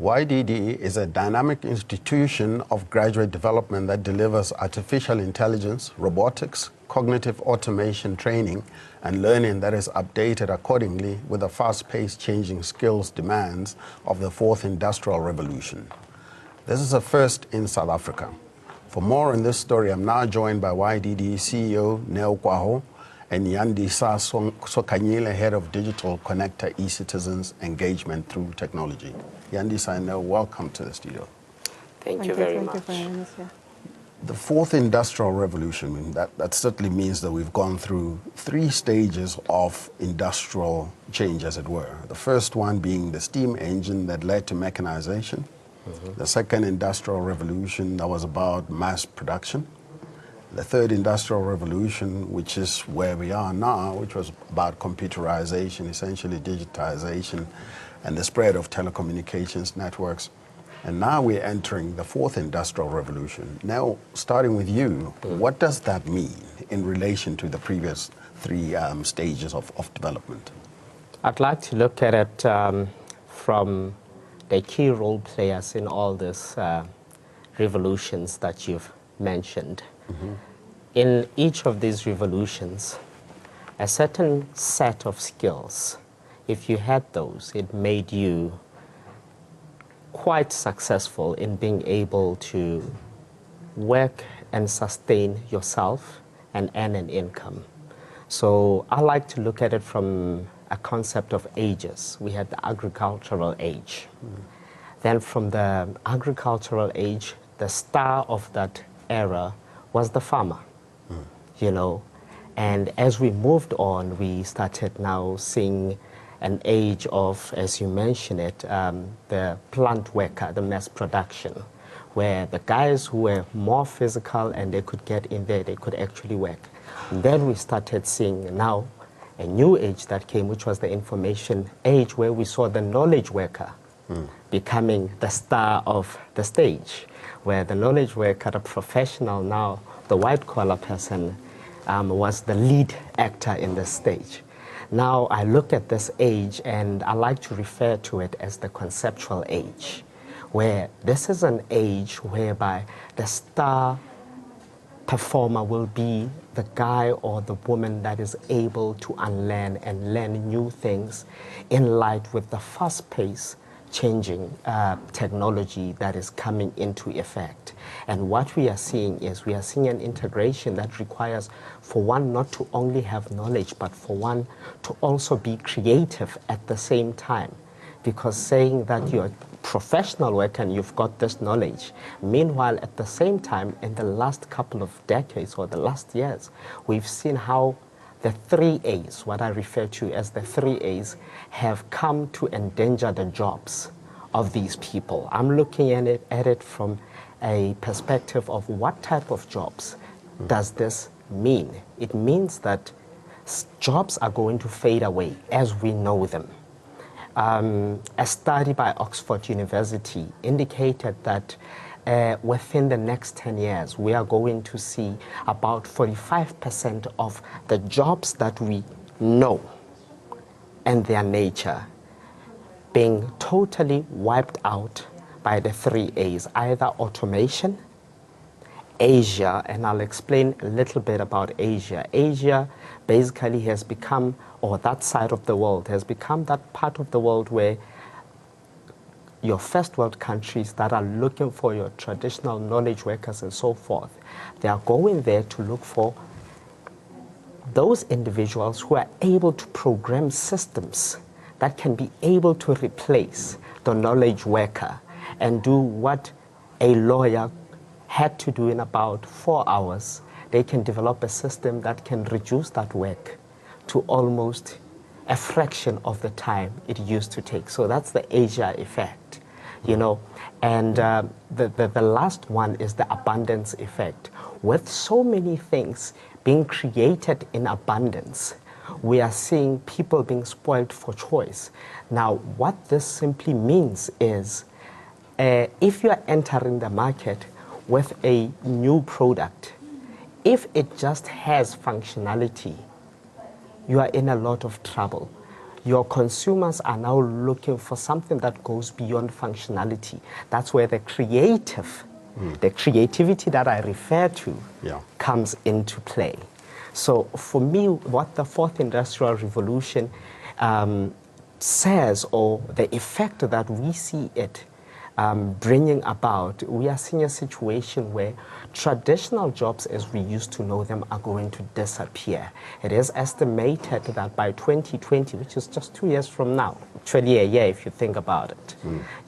YDIDI is a dynamic institution of graduate development that delivers artificial intelligence, robotics, cognitive automation training, and learning that is updated accordingly with the fast-paced changing skills demands of the fourth industrial revolution. This is a first in South Africa. For more on this story, I'm now joined by YDIDI CEO Kuaho and Yandisa Sokhanyile, Head of Digital Konnecta eCitizens Engagement through Technology. Yandisa and Neo, welcome to the studio. Thank you very much. The fourth industrial revolution, that certainly means that we've gone through 3 stages of industrial change, as it were. The first one being the steam engine that led to mechanization. The second industrial revolution, that was about mass production. The third industrial revolution, which is where we are now, which was about computerization, essentially digitization, and the spread of telecommunications networks. And now we're entering the fourth industrial revolution. Now, starting with you, what does that mean in relation to the previous 3 stages of development? I'd like to look at it from the key role players in all these revolutions that you've mentioned. In each of these revolutions, a certain set of skills, if you had those, it made you quite successful in being able to work and sustain yourself and earn an income. So I like to look at it from a concept of ages. We had the agricultural age. Then from the agricultural age, the star of that era was the farmer, you know. And as we moved on, we started now seeing an age of, as you mentioned it, the plant worker, the mass production, where the guys who were more physical and they could get in there, they could actually work. And then we started seeing now a new age that came, which was the information age, where we saw the knowledge worker becoming the star of the stage, where the knowledge worker, the professional now, the white-collar person, was the lead actor in the stage. Now I look at this age and I like to refer to it as the conceptual age, where this is an age whereby the star performer will be the guy or the woman that is able to unlearn and learn new things in light with the fast-paced changing technology that is coming into effect. And what we are seeing is we are seeing an integration that requires for one not to only have knowledge, but for one to also be creative at the same time. Because saying that you're a professional worker and you've got this knowledge, meanwhile at the same time in the last couple of decades or the last years, we've seen how the 3 A's, what I refer to as the 3 A's, have come to endanger the jobs of these people. I'm looking at it from a perspective of what type of jobs does this mean? It means that jobs are going to fade away as we know them. A study by Oxford University indicated that within the next 10 years, we are going to see about 45% of the jobs that we know and their nature being totally wiped out by the 3 A's, either automation, Asia, and I'll explain a little bit about Asia. Asia basically has become, or that side of the world has become that part of the world where your first world countries that are looking for your traditional knowledge workers and so forth, they are going there to look for those individuals who are able to program systems that can be able to replace the knowledge worker and do what a lawyer had to do in about 4 hours. They can develop a system that can reduce that work to almost a fraction of the time it used to take. So that's the Asia effect, you know. And the last one is the abundance effect. With so many things being created in abundance, we are seeing people being spoiled for choice. Now, what this simply means is if you are entering the market with a new product, if it just has functionality, you are in a lot of trouble. your consumers are now looking for something that goes beyond functionality. That's where the the creativity that I refer to comes into play. So for me, what the fourth industrial revolution says, or the effect that we see it bringing about, we are seeing a situation where traditional jobs as we used to know them are going to disappear. It is estimated that by 2020, which is just 2 years from now, actually a year if you think about it,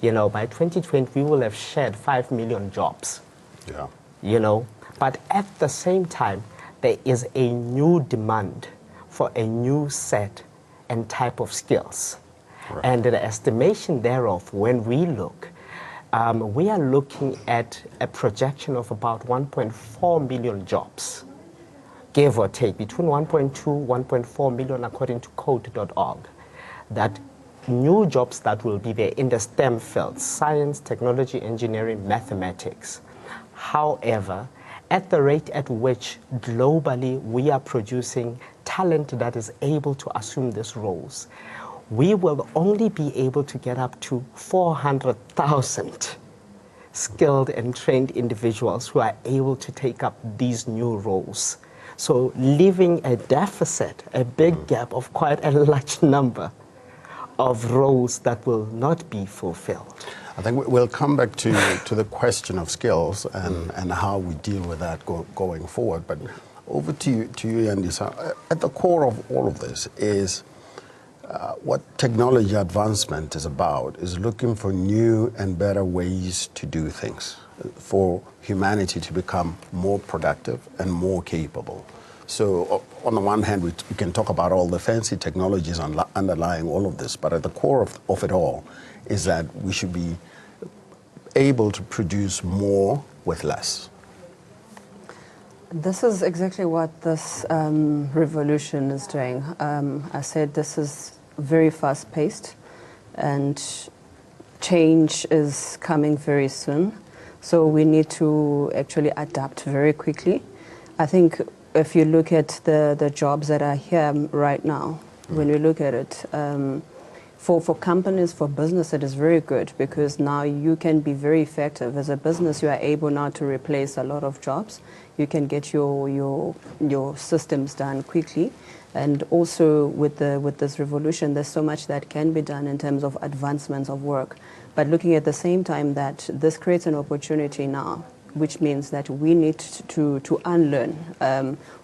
you know, by 2020 we will have shed 5 million jobs. Yeah. You know, but at the same time, there is a new demand for a new set and type of skills. Right. And the estimation thereof, when we look, we are looking at a projection of about 1.4 million jobs, give or take, between 1.2, 1.4 million according to code.org, that new jobs that will be there in the STEM fields, science, technology, engineering, mathematics. However, at the rate at which globally we are producing talent that is able to assume these roles, we will only be able to get up to 400,000 skilled and trained individuals who are able to take up these new roles. So leaving a deficit, a big gap of quite a large number of roles that will not be fulfilled. I think we'll come back to the question of skills and how we deal with that going forward. But over to you, Yandisa. At the core of all of this is what technology advancement is about, is looking for new and better ways to do things, for humanity to become more productive and more capable. So on the one hand, we can talk about all the fancy technologies underlying all of this, but at the core of it all is that we should be able to produce more with less. This is exactly what this revolution is doing. I said this is very fast-paced and change is coming very soon. So we need to actually adapt very quickly. I think if you look at the jobs that are here right now, when you look at it, for companies, for business, it is very good because now you can be very effective. As a business, you are able now to replace a lot of jobs. You can get your systems done quickly. And also with this revolution, there's so much that can be done in terms of advancements of work. But looking at the same time that this creates an opportunity now, which means that we need to unlearn.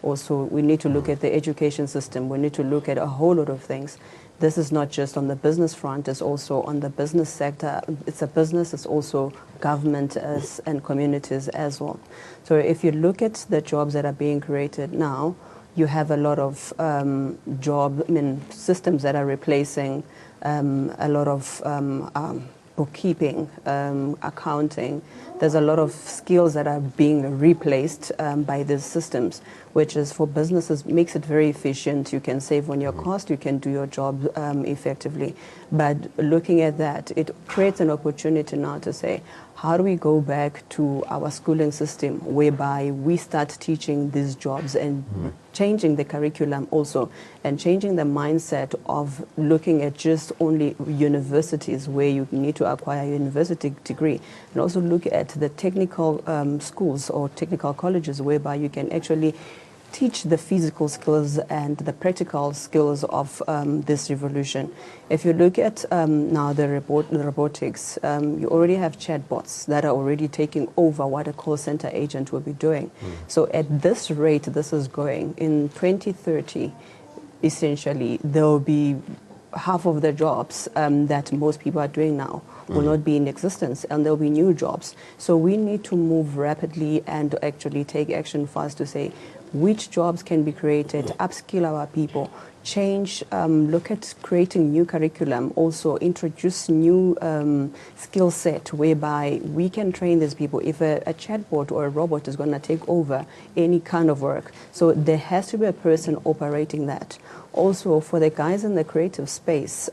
Also, we need to look at the education system. We need to look at a whole lot of things. This is not just on the business front, it's also on the business sector. It's a business, it's also government and communities as well. So if you look at the jobs that are being created now, you have a lot of systems that are replacing a lot of bookkeeping, accounting. There's a lot of skills that are being replaced by these systems, which is for businesses, makes it very efficient. You can save on your cost, you can do your job effectively. But looking at that, it creates an opportunity now to say, how do we go back to our schooling system whereby we start teaching these jobs and changing the curriculum also and changing the mindset of looking at just only universities where you need to acquire a university degree, and also look at the technical schools or technical colleges whereby you can actually teach the physical skills and the practical skills of this revolution. If you look at now the robotics, you already have chatbots that are already taking over what a call center agent will be doing. So at this rate this is going, in 2030, essentially, there will be half of the jobs that most people are doing now will not be in existence, and there will be new jobs. So we need to move rapidly and actually take action fast to say which jobs can be created, upskill our people, change, look at creating new curriculum, also introduce new skill set whereby we can train these people. If a chatbot or a robot is going to take over any kind of work, so there has to be a person operating that. Also, for the guys in the creative space,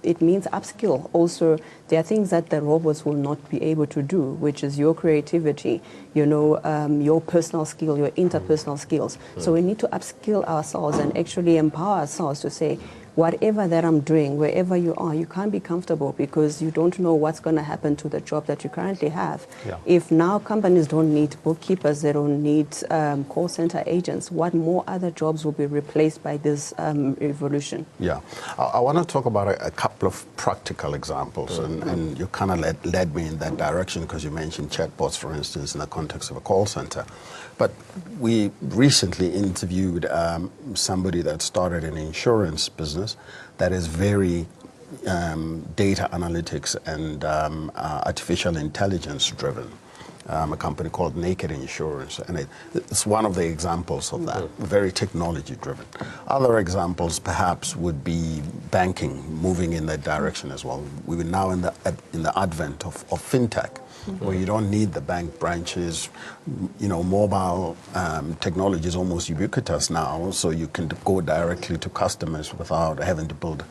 it means upskill. Also, there are things that the robots will not be able to do, which is your creativity, you know, your personal skill, your interpersonal skills. So we need to upskill ourselves and actually empower ourselves to say, whatever that I'm doing, wherever you are, you can't be comfortable because you don't know what's going to happen to the job that you currently have. Yeah. If now companies don't need bookkeepers, they don't need call center agents, what more other jobs will be replaced by this revolution? Yeah. I want to talk about a couple of practical examples, and you kind of led me in that direction because you mentioned chatbots, for instance, in the context of a call center. But we recently interviewed somebody that started an insurance business that is very data analytics and artificial intelligence driven. A company called Naked Insurance, and it's one of the examples of that, very technology driven. Other examples perhaps would be banking, moving in that direction as well. We're now in the advent of fintech, where you don't need the bank branches. You know, mobile technology is almost ubiquitous now, so you can go directly to customers without having to build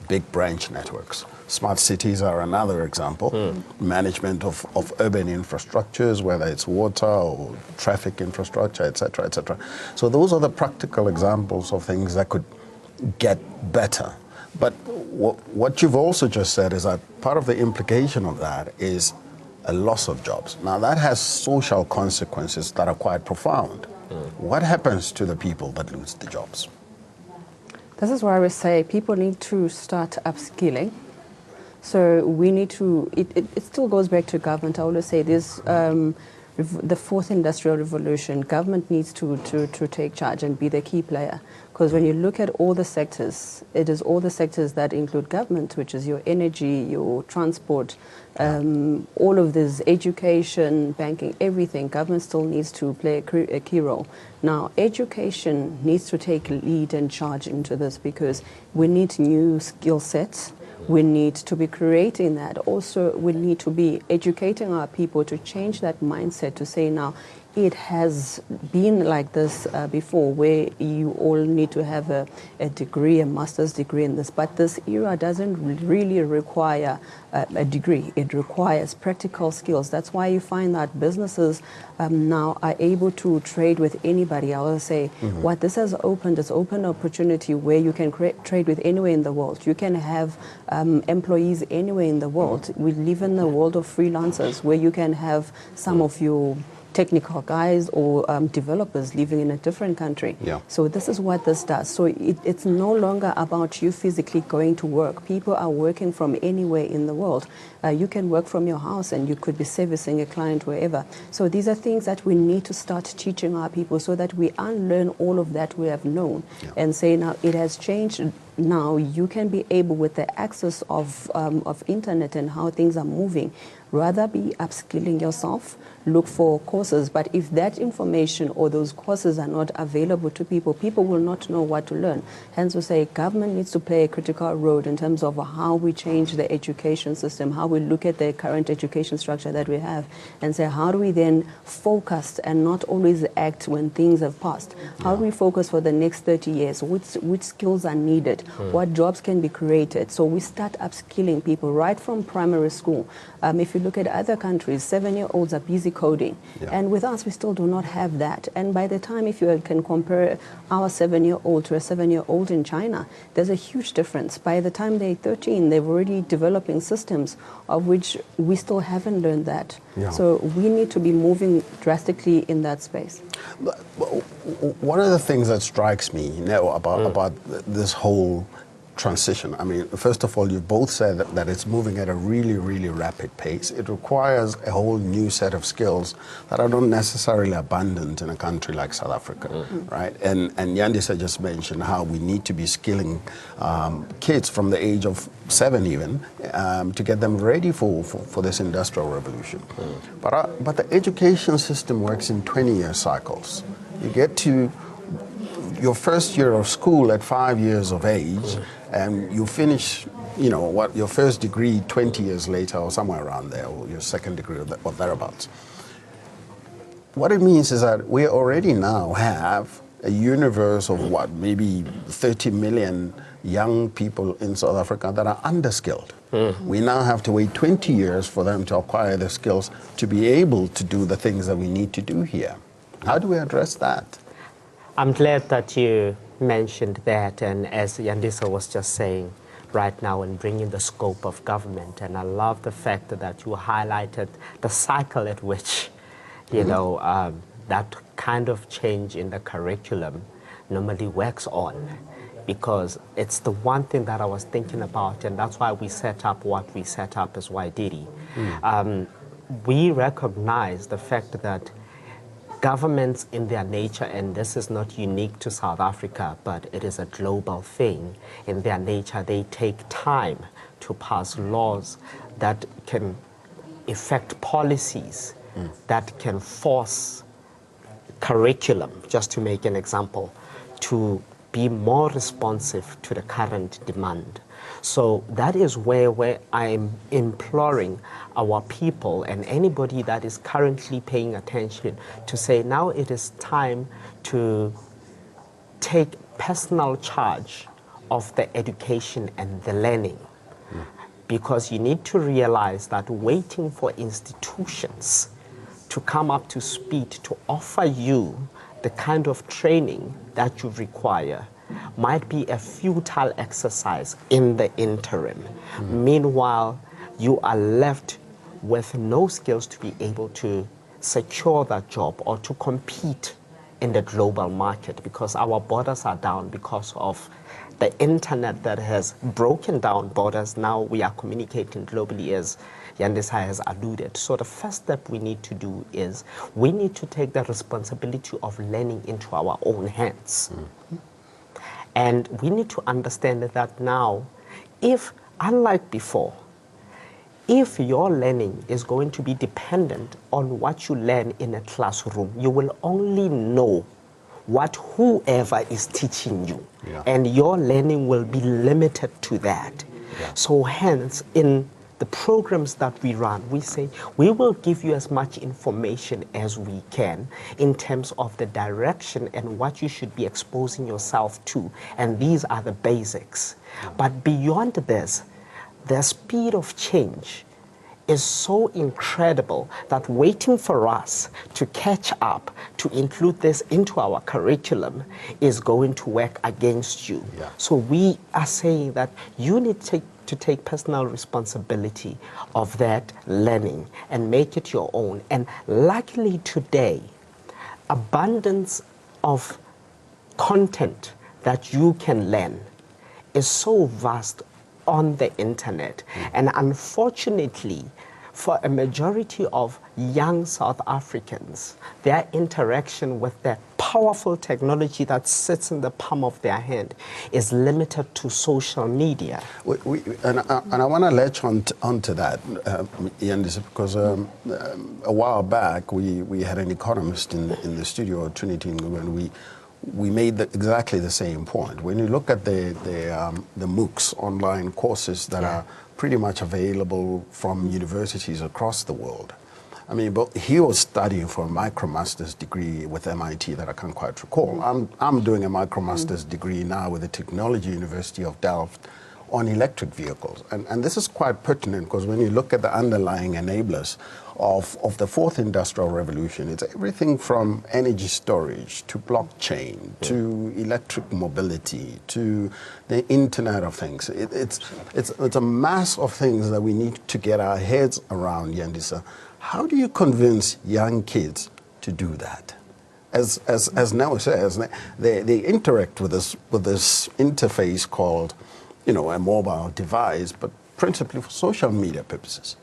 big branch networks. Smart cities are another example. Management of urban infrastructures, whether it's water or traffic infrastructure, et cetera, et cetera. So those are the practical examples of things that could get better. But what you've also just said is that part of the implication of that is a loss of jobs. Now that has social consequences that are quite profound. What happens to the people that lose the jobs? This is why I would say people need to start upskilling. So we need to, it still goes back to government. I always say this, the fourth industrial revolution, government needs to take charge and be the key player. Because when you look at all the sectors, it is all the sectors that include government, which is your energy, your transport, all of this, education, banking, everything. Government still needs to play a key role. Now, education needs to take lead and charge into this because we need new skill sets. We need to be creating that. Also, we need to be educating our people to change that mindset to say now, it has been like this before, where you all need to have a degree, a master's degree in this. But this era doesn't really require a degree. It requires practical skills. That's why you find that businesses now are able to trade with anybody. I will say what this has opened is open opportunity where you can trade with anywhere in the world. You can have employees anywhere in the world. We live in the world of freelancers where you can have some of your technical guys or developers living in a different country. Yeah. So this is what this does. So it's no longer about you physically going to work. People are working from anywhere in the world. You can work from your house and you could be servicing a client wherever. So these are things that we need to start teaching our people so that we unlearn all of that we have known and say now it has changed. Now you can be able, with the access of internet and how things are moving, rather be upskilling yourself, look for courses. But if that information or those courses are not available to people, people will not know what to learn. Hence we say government needs to play a critical role in terms of how we change the education system, how we look at the current education structure that we have and say how do we then focus and not always act when things have passed. How do we focus for the next 30 years? Which skills are needed? What jobs can be created? So we start upskilling people right from primary school. If you look at other countries, 7-year-olds are busy coding. And with us, we still do not have that. And by the time, if you can compare our 7-year-old to a 7-year-old in China, there's a huge difference. By the time they're 13, they're already developing systems of which we still haven't learned that. So we need to be moving drastically in that space. One of the things that strikes me now about this whole transition, I mean, first of all, you both said that it's moving at a really, really rapid pace. It requires a whole new set of skills that are not necessarily abundant in a country like South Africa, right? And Yandisa just mentioned how we need to be skilling kids from the age of 7 even to get them ready for this industrial revolution. But the education system works in 20-year cycles. You get to your first year of school at 5 years of age, and you finish, you know, your first degree 20 years later or somewhere around there, or your second degree or thereabouts. What it means is that we already now have a universe of maybe 30 million young people in South Africa that are underskilled. We now have to wait 20 years for them to acquire the skills to be able to do the things that we need to do here. How do we address that? I'm glad that you mentioned that, and as Yandisa was just saying right now, and bringing the scope of government, and I love the fact that you highlighted the cycle at which, you know, that kind of change in the curriculum normally works on, because it's the one thing that I was thinking about, and that's why we set up what we set up as YDIDI. We recognize the fact that governments in their nature, and this is not unique to South Africa, but it is a global thing, in their nature, they take time to pass laws that can affect policies, that can force curriculum, just to make an example, to be more responsive to the current demand. So that is where I'm imploring our people and anybody that is currently paying attention to say, now it is time to take personal charge of the education and the learning. Because you need to realize that waiting for institutions to come up to speed to offer you the kind of training that you require might be a futile exercise in the interim. Meanwhile, you are left with no skills to be able to secure that job or to compete in the global market, because our borders are down because of the internet that has broken down borders. Now we are communicating globally, as Yandisa has alluded. So the first step we need to do is we need to take the responsibility of learning into our own hands. And we need to understand that now, if, unlike before, if your learning is going to be dependent on what you learn in a classroom, you will only know what whoever is teaching you. And your learning will be limited to that. So hence, in the programs that we run, we say we will give you as much information as we can in terms of the direction and what you should be exposing yourself to. And these are the basics. But beyond this, the speed of change is so incredible that waiting for us to catch up, to include this into our curriculum, is going to work against you. So we are saying that you need to take personal responsibility of that learning and make it your own. And luckily today, abundance of content that you can learn is so vast on the internet. And unfortunately, for a majority of young South Africans, their interaction with the powerful technology that sits in the palm of their hand is limited to social media. And I want to latch onto that, Yandisa, because a while back we had an economist in the studio at Trinity, and we made exactly the same point. When you look at the MOOCs, online courses that are pretty much available from universities across the world. I mean, but he was studying for a micromaster's degree with MIT that I can't quite recall. I'm doing a micromaster's degree now with the Technology University of Delft on electric vehicles. And this is quite pertinent, because when you look at the underlying enablers of the fourth industrial revolution, it's everything from energy storage to blockchain to electric mobility to the Internet of Things. It's a mass of things that we need to get our heads around, Yandisa. How do you convince young kids to do that? As Noah says, they interact with this interface called, you know, a mobile device, but principally for social media purposes.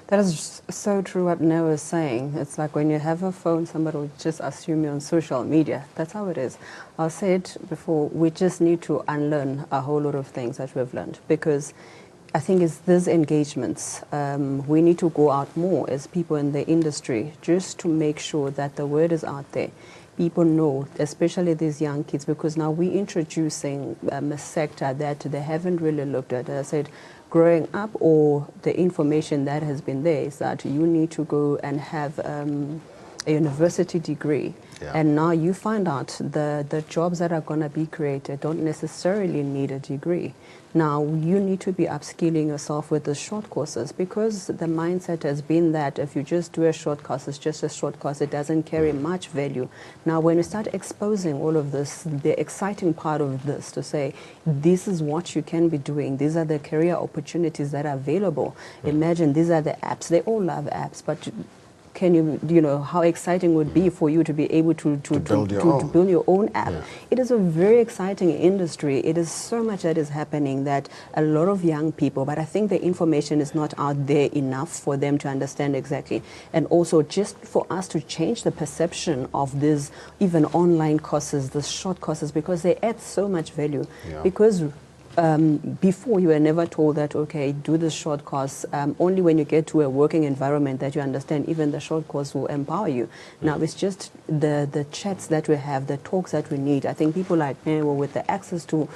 That is so true what Noah is saying. It's like when you have a phone, somebody will just assume you're on social media. That's how it is. I said before, we just need to unlearn a whole lot of things that we've learned, because I think it's these engagements. We need to go out more as people in the industry, just to make sure that the word is out there. People know, especially these young kids, because now we're introducing a sector that they haven't really looked at. As I said, growing up, or the information that has been there is that you need to go and have a university degree, Yeah. and now you find out the jobs that are going to be created don't necessarily need a degree. Now you need to be upskilling yourself with the short courses, because the mindset has been that if you just do a short course, it's just a short course, it doesn't carry much value. Now when you start exposing all of this, the exciting part of this, to say this is what you can be doing, these are the career opportunities that are available. Imagine these are the apps, they all love apps, but can you know how exciting it would be for you to be able to build your own app. Yeah. It is a very exciting industry. It is so much that is happening that a lot of young people, but I think the information is not out there enough for them to understand exactly. And also just for us to change the perception of these even online courses, the short courses, because they add so much value. Yeah. Because before you were never told that, okay, do this short course. Only when you get to a working environment that you understand even the short course will empower you. Now it's just the chats that we have, the talks that we need. I think people like me, well, with the access to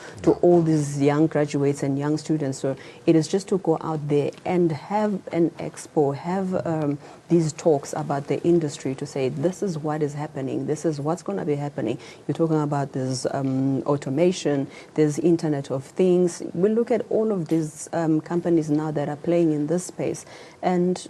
all these young graduates and young students, so it is just to go out there and have an expo, have these talks about the industry, to say this is what is happening, this is what's going to be happening. You're talking about this automation, there's Internet of Things. We look at all of these companies now that are playing in this space, and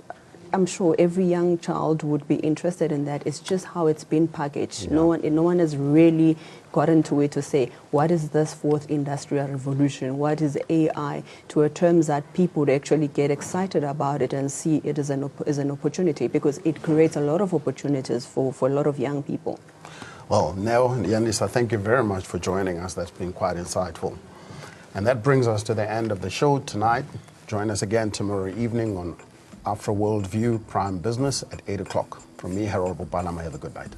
I'm sure every young child would be interested in that. It's just how it's been packaged. Yeah. No one has really gotten to it to say, what is this fourth industrial revolution? What is AI? To a terms that people would actually get excited about it and see it as an opportunity, because it creates a lot of opportunities for a lot of young people. Well, Nell and Yandisa, thank you very much for joining us. That's been quite insightful. And that brings us to the end of the show tonight. Join us again tomorrow evening on Afro World View Prime Business at 8 o'clock. From me, Harold Bopalama, have a good night.